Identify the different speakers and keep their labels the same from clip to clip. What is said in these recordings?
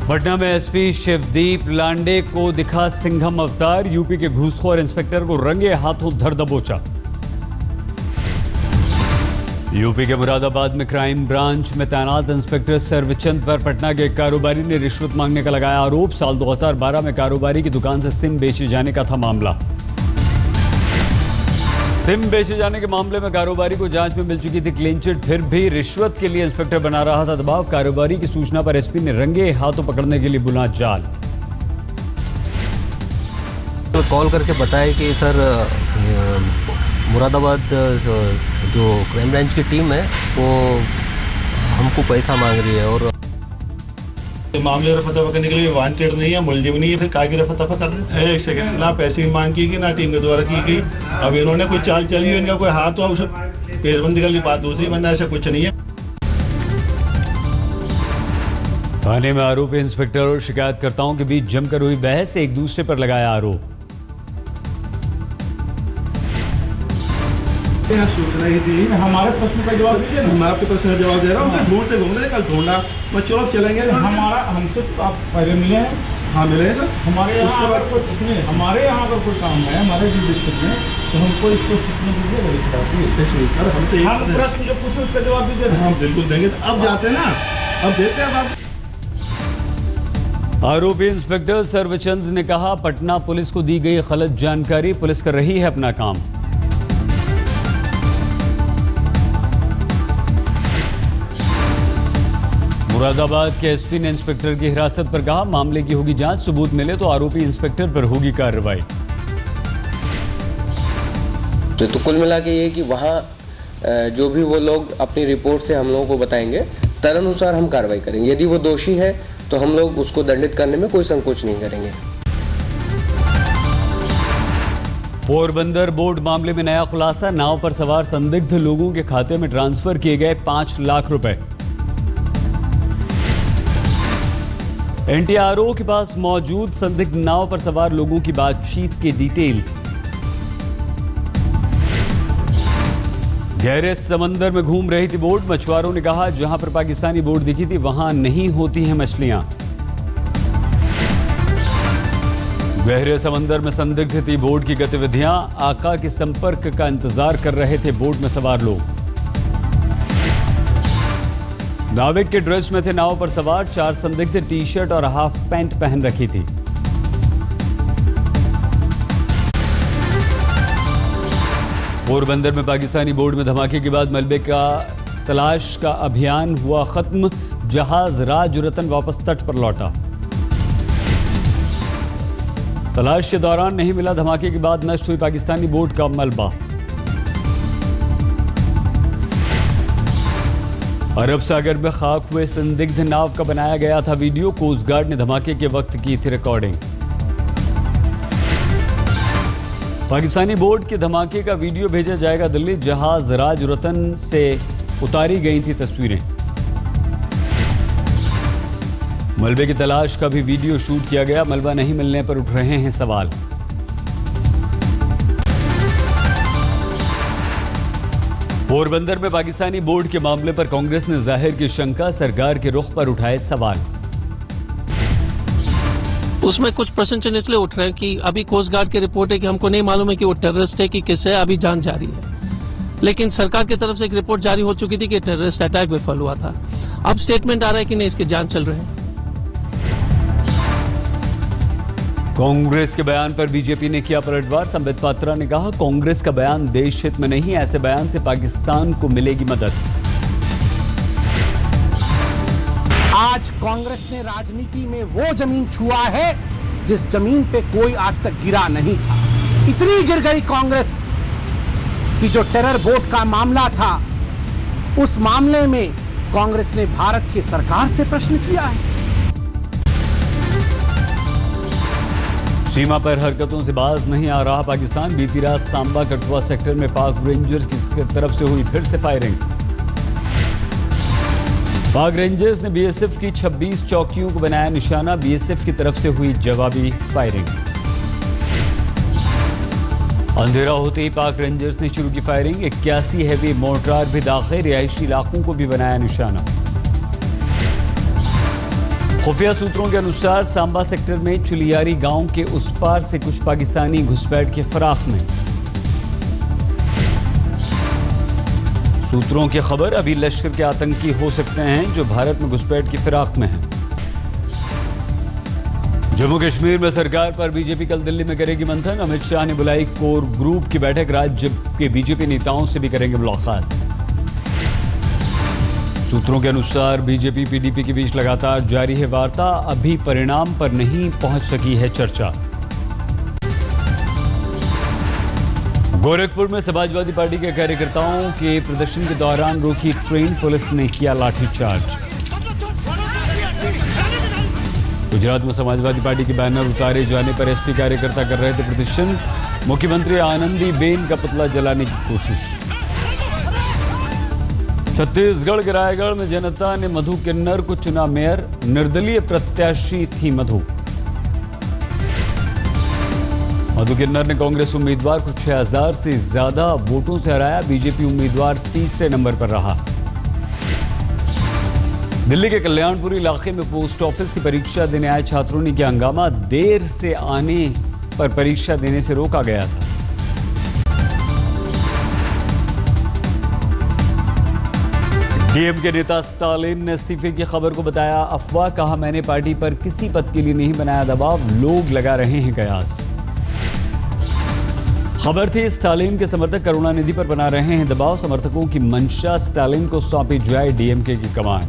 Speaker 1: पटना में एसपी शिवदीप लांडे को दिखा सिंघम अवतार। यूपी के घूसखोर इंस्पेक्टर को रंगे हाथों धर दबोचा। यूपी के मुरादाबाद में क्राइम ब्रांच में तैनात इंस्पेक्टर सर्वचंद पर पटना के एक कारोबारी ने रिश्वत मांगने का लगाया आरोप। साल 2012 में कारोबारी की दुकान से सिम बेचे जाने का था मामला। सिम बेचे जाने के मामले में कारोबारी को जांच में मिल चुकी थी क्लीन चिट, फिर भी रिश्वत के लिए इंस्पेक्टर बना रहा था दबाव। कारोबारी की सूचना पर एसपी ने रंगे हाथों पकड़ने के लिए बुना जाल।
Speaker 2: तो कॉल करके बताया कि सर मुरादाबाद जो क्राइम ब्रांच की टीम है वो हमको पैसा मांग रही है और
Speaker 3: मामले रफा दफा करने के लिए वांटेड नहीं है, मुलजिम नहीं है, फिर काहे की रफा दफा कर रहे हैं। एक सेकंड, ना पैसे की मांग की गई ना टीम के द्वारा की गई। अब इन्होंने कोई चाल चली है, इनका कोई हाथ हो पेशबंदी कर ली, बात दूसरी, वरना ऐसा कुछ नहीं है।
Speaker 1: थाने में आरोपी इंस्पेक्टर और शिकायतकर्ताओं के बीच जमकर हुई बहस, एक दूसरे पर लगाया आरोप।
Speaker 3: सूचना ही दी, हमारे प्रश्न का जवाब दीजिए ना। मैं आपके प्रश्न का जवाब दे रहा हूँ। ढूंढते घूम रहे, कल ढूंढना बच्चों अब चलेंगे। हमारा हमसे आप पहले मिले हैं? हाँ मिले हैं। हमारे यहाँ अगर कोई हमारे यहाँ अगर कोई काम है हमारे डिस्ट्रिक्ट में तो हमको इसको सूचना दीजिए। हम प्रश्न जो पूछे उसका जवाब दीजिए। हाँ बिल्कुल देंगे। अब जाते हैं ना, अब देते हैं आप।
Speaker 1: आरोपी इंस्पेक्टर सर्वचंद ने कहा, पटना पुलिस को दी गई गलत जानकारी, पुलिस कर रही है अपना काम। मुरादाबाद के एसपी ने इंस्पेक्टर की हिरासत पर कहा, मामले की होगी जांच, सबूत मिले तो आरोपी इंस्पेक्टर पर होगी कार्रवाई।
Speaker 4: तो कुल मिला के ये कि वहाँ जो भी वो लोग अपनी रिपोर्ट से हम लोगों को बताएंगे, तदनुसार हम कार्रवाई करेंगे। यदि वो दोषी है तो हम लोग उसको दंडित करने में कोई संकोच नहीं करेंगे।
Speaker 1: पोरबंदर बोट मामले में नया खुलासा, नाव पर सवार संदिग्ध लोगों के खाते में ट्रांसफर किए गए 5 लाख रुपए। एनटीआरओ के पास मौजूद संदिग्ध नाव पर सवार लोगों की बातचीत की डिटेल्स। गहरे समंदर में घूम रही थी बोट, मछुआरों ने कहा जहां पर पाकिस्तानी बोट दिखी थी वहां नहीं होती हैं मछलियां। गहरे समंदर में संदिग्ध थी बोट की गतिविधियां, आका के संपर्क का इंतजार कर रहे थे बोट में सवार लोग। नाविक के ड्रेस में थे नाव पर सवार, 4 संदिग्ध टी शर्ट और हाफ पैंट पहन रखी थी। पोरबंदर में पाकिस्तानी बोट में धमाके के बाद मलबे का तलाश का अभियान हुआ खत्म, जहाज राजरतन वापस तट पर लौटा। तलाश के दौरान नहीं मिला, धमाके के बाद नष्ट हुई पाकिस्तानी बोट का मलबा। अरब सागर में खाक हुए संदिग्ध नाव का बनाया गया था वीडियो, कोस्ट गार्ड ने धमाके के वक्त की थी रिकॉर्डिंग। पाकिस्तानी बोट के धमाके का वीडियो भेजा जाएगा दिल्ली, जहाज राजरतन से उतारी गई थी तस्वीरें। मलबे की तलाश का भी वीडियो शूट किया गया, मलबा नहीं मिलने पर उठ रहे हैं सवाल। पोरबंदर में पाकिस्तानी बोट के मामले पर कांग्रेस ने जाहिर की शंका, सरकार के रुख पर उठाए सवाल।
Speaker 5: उसमें कुछ प्रश्न चिन्ह इसलिए उठ रहे हैं कि अभी कोस्ट गार्ड की रिपोर्ट है कि हमको नहीं मालूम है कि वो टेररिस्ट है कि किस है, अभी जांच जारी है। लेकिन सरकार की तरफ से एक रिपोर्ट जारी हो चुकी थी कि टेररिस्ट अटैक विफल हुआ था। अब स्टेटमेंट आ रहा है कि नहीं, इसकी जांच चल रही है।
Speaker 1: कांग्रेस के बयान पर बीजेपी ने किया पलटवार, संबित पात्रा ने कहा कांग्रेस का बयान देश हित में नहीं, ऐसे बयान से पाकिस्तान को मिलेगी मदद।
Speaker 6: आज कांग्रेस ने राजनीति में वो जमीन छुआ है जिस जमीन पे कोई आज तक गिरा नहीं था। इतनी गिर गई कांग्रेस कि जो टेरर बोट का मामला था, उस मामले में कांग्रेस ने भारत की सरकार से प्रश्न किया है।
Speaker 1: सीमा पर हरकतों से बाज नहीं आ रहा पाकिस्तान, बीती रात सांबा कठुआ सेक्टर में पाक रेंजर्स की तरफ से हुई फिर से फायरिंग। पाक रेंजर्स ने बीएसएफ की 26 चौकियों को बनाया निशाना, बीएसएफ की तरफ से हुई जवाबी फायरिंग। अंधेरा होते ही पाक रेंजर्स ने शुरू की फायरिंग, 81 हैवी मोर्टार भी दाखिल, रिहायशी इलाकों को भी बनाया निशाना। खुफिया सूत्रों के अनुसार सांबा सेक्टर में चुलियारी गांव के उस पार से कुछ पाकिस्तानी घुसपैठ के फराख में। सूत्रों की खबर, अभी लश्कर के आतंकी हो सकते हैं जो भारत में घुसपैठ की फिराक में हैं। जम्मू कश्मीर में सरकार पर बीजेपी कल दिल्ली में करेगी मंथन। अमित शाह ने बुलाई कोर ग्रुप की बैठक, राज्य के बीजेपी नेताओं से भी करेंगे मुलाकात। सूत्रों के अनुसार बीजेपी पीडीपी के बीच लगातार जारी है वार्ता, अभी परिणाम पर नहीं पहुंच सकी है चर्चा। गोरखपुर में समाजवादी पार्टी के कार्यकर्ताओं के प्रदर्शन के दौरान रोकी ट्रेन, पुलिस ने किया लाठीचार्ज। गुजरात में समाजवादी पार्टी के बैनर उतारे जाने पर एसपी कार्यकर्ता कर रहे थे प्रदर्शन। मुख्यमंत्री आनंदीबेन का पुतला जलाने की कोशिश। छत्तीसगढ़ के रायगढ़ में जनता ने मधु किन्नर को चुना मेयर, निर्दलीय प्रत्याशी थी मधु। मधु किन्नर ने कांग्रेस उम्मीदवार को 6000 से ज्यादा वोटों से हराया। बीजेपी उम्मीदवार तीसरे नंबर पर रहा। दिल्ली के कल्याणपुरी इलाके में पोस्ट ऑफिस की परीक्षा देने आए छात्रों ने किया हंगामा, देर से आने पर परीक्षा देने से रोका गया था। डीएम के नेता स्टालिन ने इस्तीफे की खबर को बताया अफवाह, कहा मैंने पार्टी पर किसी पद के लिए नहीं बनाया दबाव, लोग लगा रहे हैं कयास। खबर थी स्टालिन के समर्थक करुणानिधि पर बना रहे हैं दबाव, समर्थकों की मंशा स्टालिन को सौंपी जाए डीएमके की कमान।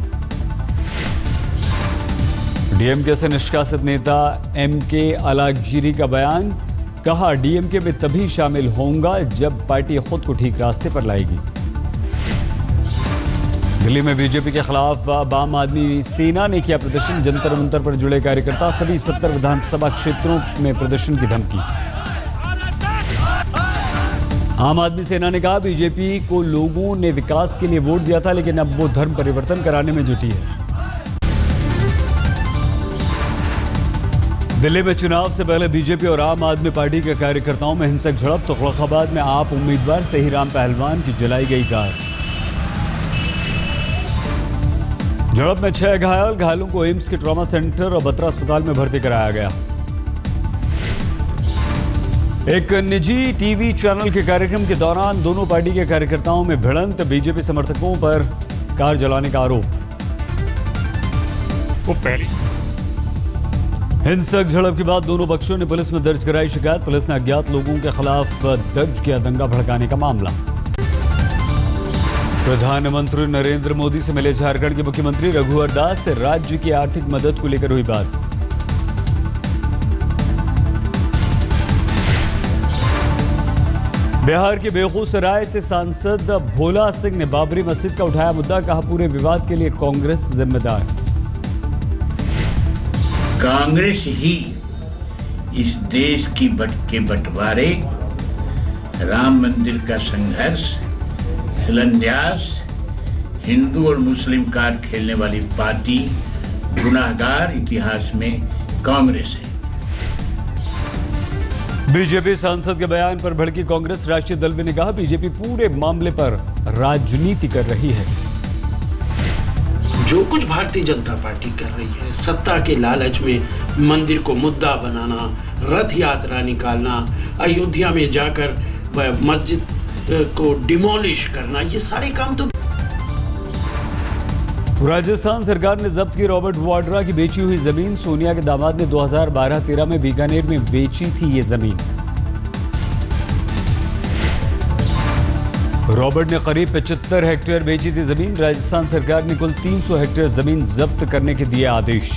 Speaker 1: डीएमके से निष्कासित नेता एमके अलागिरी का बयान, कहा डीएमके में तभी शामिल होऊंगा जब पार्टी खुद को ठीक रास्ते पर लाएगी। दिल्ली में बीजेपी के खिलाफ आम आदमी सेना ने किया प्रदर्शन, जंतर मंतर पर जुड़े कार्यकर्ता, सभी 70 विधानसभा क्षेत्रों में प्रदर्शन की धमकी। आम आदमी सेना ने कहा बीजेपी को लोगों ने विकास के लिए वोट दिया था, लेकिन अब वो धर्म परिवर्तन कराने में जुटी है। दिल्ली में चुनाव से पहले बीजेपी और आम आदमी पार्टी के कार्यकर्ताओं में हिंसक झड़प, तो तुगलकाबाद में आप उम्मीदवार सहीराम पहलवान की जलाई गई कार। झड़प में 6 घायलों को एम्स के ट्रॉमा सेंटर और बत्रा अस्पताल में भर्ती कराया गया। एक निजी टीवी चैनल के कार्यक्रम के दौरान दोनों पार्टी के कार्यकर्ताओं में भिड़ंत, बीजेपी समर्थकों पर कार जलाने का आरोप। हिंसक झड़प के बाद दोनों पक्षों ने पुलिस में दर्ज कराई शिकायत। पुलिस ने अज्ञात लोगों के खिलाफ दर्ज किया दंगा भड़काने का मामला। प्रधानमंत्री नरेंद्र मोदी से मिले झारखंड के मुख्यमंत्री रघुवर दास, से राज्य की आर्थिक मदद को लेकर हुई बात। बिहार के बेगूसराय से सांसद भोला सिंह ने बाबरी मस्जिद का उठाया मुद्दा, कहा पूरे विवाद के लिए कांग्रेस जिम्मेदार।
Speaker 7: कांग्रेस ही इस देश की के बंटवारे, राम मंदिर का संघर्ष, शिलान्यास, हिंदू और मुस्लिम कार्ड खेलने वाली पार्टी, गुनाहगार इतिहास में कांग्रेस है।
Speaker 1: बीजेपी सांसद के बयान पर भड़की कांग्रेस, राष्ट्रीय दल ने कहा बीजेपी पूरे मामले पर राजनीति कर रही है।
Speaker 8: जो कुछ भारतीय जनता पार्टी कर रही है, सत्ता के लालच में मंदिर को मुद्दा बनाना, रथ यात्रा निकालना, अयोध्या में जाकर मस्जिद को डिमोलिश करना, ये सारे काम तो।
Speaker 1: राजस्थान सरकार ने जब्त की रॉबर्ट वाड्रा की बेची हुई जमीन। सोनिया के दामाद ने 2012-13 में बीकानेर में बेची थी ये जमीन। रॉबर्ट ने करीब 75 हेक्टेयर बेची थी जमीन। राजस्थान सरकार ने कुल 300 हेक्टेयर जमीन जब्त करने के दिए आदेश।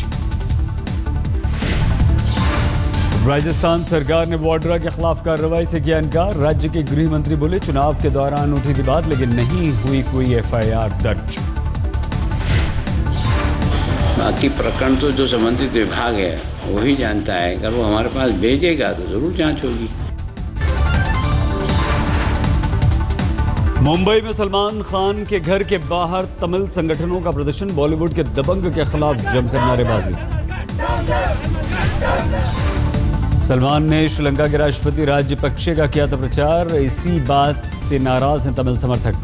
Speaker 1: राजस्थान सरकार ने वाड्रा के खिलाफ कार्रवाई से किया इनकार। राज्य के गृह मंत्री बोले चुनाव के दौरान उठी थी बात, लेकिन नहीं हुई कोई एफआईआर दर्ज।
Speaker 9: बाकी प्रकरण तो जो संबंधित विभाग है वही जानता है, अगर वो हमारे पास भेजेगा तो जरूर जांच होगी।
Speaker 1: मुंबई में सलमान खान के घर के बाहर तमिल संगठनों का प्रदर्शन। बॉलीवुड के दबंग के खिलाफ जमकर नारेबाजी। सलमान ने श्रीलंका के राष्ट्रपति राजपक्षे का किया था प्रचार। इसी बात से नाराज हैं तमिल समर्थक।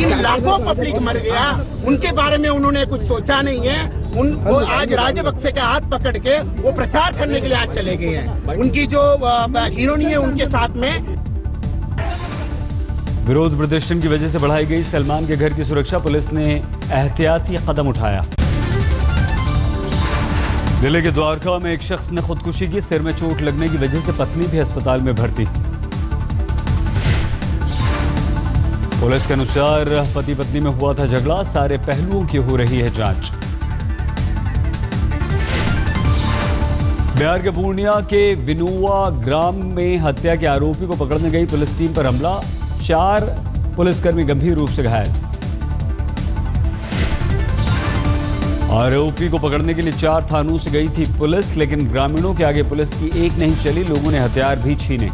Speaker 10: लाखों पब्लिक मर गया, उनके बारे में उन्होंने कुछ सोचा नहीं है। वो आज राजपक्षे का हाथ पकड़ के वो प्रचार करने के लिए आज चले गए हैं। उनकी जो हीरोनी है उनके साथ में।
Speaker 1: विरोध प्रदर्शन की वजह से बढ़ाई गई सलमान के घर की सुरक्षा, पुलिस ने एहतियाती कदम उठाया। दिल्ली के द्वारका में एक शख्स ने खुदकुशी की, सिर में चोट लगने की वजह से पत्नी भी अस्पताल में भर्ती। पुलिस के अनुसार पति पत्नी में हुआ था झगड़ा, सारे पहलुओं की हो रही है जांच। बिहार के पूर्णिया के विनोवा ग्राम में हत्या के आरोपी को पकड़ने गई पुलिस टीम पर हमला, 4 पुलिसकर्मी गंभीर रूप से घायल। आरोपी को पकड़ने के लिए 4 थानों से गई थी पुलिस, लेकिन ग्रामीणों के आगे पुलिस की एक नहीं चली, लोगों ने हथियार भी छीने।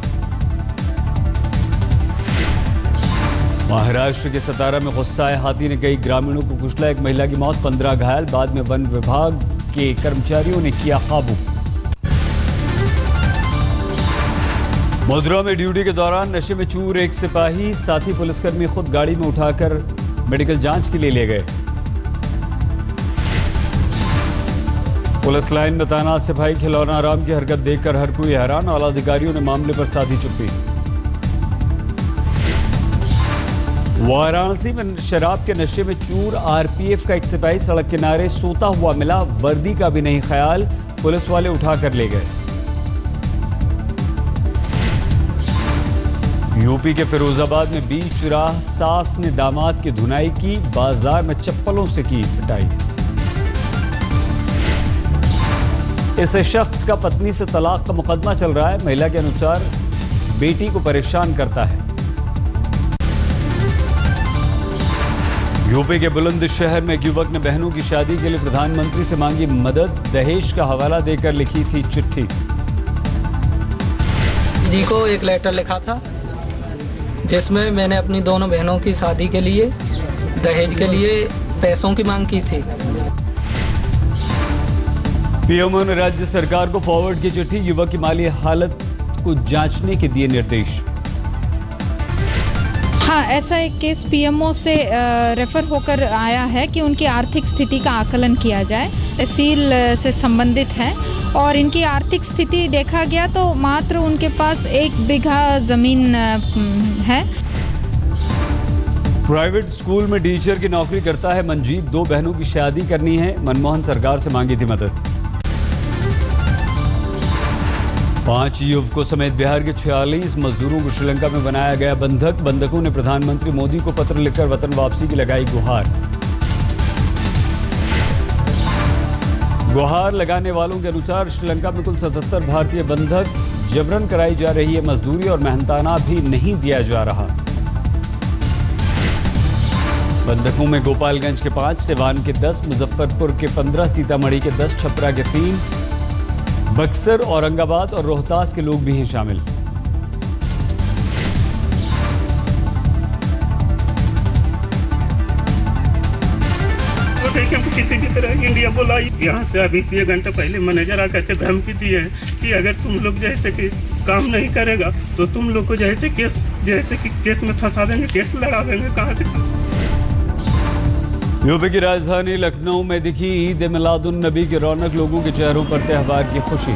Speaker 1: महाराष्ट्र के सतारा में गुस्साए हाथी ने कई ग्रामीणों को कुचला, एक महिला की मौत, 15 घायल, बाद में वन विभाग के कर्मचारियों ने किया काबू। मथुरा में ड्यूटी के दौरान नशे में चूर एक सिपाही, साथी पुलिसकर्मी खुद गाड़ी में उठाकर मेडिकल जांच के लिए ले गए। पुलिस लाइन में तैनात सिपाही खिलौना राम की हरकत देखकर हर कोई हैरान, आला अधिकारियों ने मामले पर साधी चुप्पी। वाराणसी में शराब के नशे में चूर आरपीएफ का एक सिपाही सड़क किनारे सोता हुआ मिला, वर्दी का भी नहीं ख्याल, पुलिस वाले उठाकर ले गए। यूपी के फिरोजाबाद में बीच राह सास ने दामाद की धुनाई की, बाजार में चप्पलों से की पिटाई। इस शख्स का पत्नी से तलाक का मुकदमा चल रहा है, महिला के अनुसार बेटी को परेशान करता है। यूपी के बुलंदशहर में एक युवक ने बहनों की शादी के लिए प्रधानमंत्री से मांगी मदद, दहेज का हवाला देकर लिखी थी चिट्ठी।
Speaker 11: जी को एक लेटर लिखा था जिसमें मैंने अपनी दोनों बहनों की शादी के लिए दहेज के लिए पैसों की मांग की थी।
Speaker 1: पीएमओ ने राज्य सरकार को फॉरवर्ड की चिट्ठी, युवक की माली हालत को जांचने के दिए निर्देश।
Speaker 12: हाँ, ऐसा एक केस पीएमओ से रेफर होकर आया है कि उनकी आर्थिक स्थिति का आकलन किया जाए, तहसील से संबंधित है और इनकी आर्थिक स्थिति देखा गया तो मात्र उनके पास 1 बीघा जमीन है।
Speaker 1: प्राइवेट स्कूल में टीचर की नौकरी करता है मंजीत, 2 बहनों की शादी करनी है, मनमोहन सरकार से मांगी थी मदद। 5 युवकों समेत बिहार के 46 मजदूरों को श्रीलंका में बनाया गया बंधक, बंधकों ने प्रधानमंत्री मोदी को पत्र लिखकर वतन वापसी की लगाई गुहार। गुहार लगाने वालों के अनुसार श्रीलंका में कुल 77 भारतीय बंधक, जबरन कराई जा रही है मजदूरी और मेहनताना भी नहीं दिया जा रहा। बंधकों में गोपालगंज के 5, सिवान के 10, मुजफ्फरपुर के 15, सीतामढ़ी के 10, छपरा के 3, बक्सर, औरंगाबाद और रोहतास के लोग भी हैं शामिल।
Speaker 13: हमको किसी भी तरह इंडिया बुलाई, यहाँ से अभी 1 घंटा पहले मैनेजर आकर के धमकी दी है कि अगर तुम लोग जैसे कि काम नहीं करेगा तो तुम लोग को जैसे कि केस में फंसा देंगे, केस लड़ा देंगे। कहाँ से?
Speaker 1: यूपी की राजधानी लखनऊ में दिखी ईद मिलादुन नबी की रौनक, लोगों के चेहरों पर त्योहार की खुशी।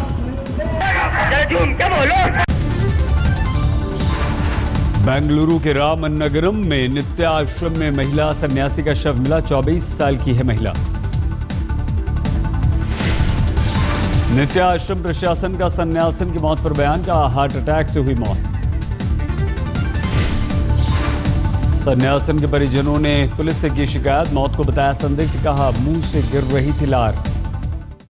Speaker 1: बेंगलुरु के रामनगरम में नित्य आश्रम में महिला सन्यासी का शव मिला, 24 साल की है महिला। नित्य आश्रम प्रशासन का सन्यासिन की मौत पर बयान, का हार्ट अटैक से हुई मौत। सन्यासिन के परिजनों ने पुलिस से की शिकायत, मौत को बताया संदिग्ध, कहा मुंह से गिर रही थी लार।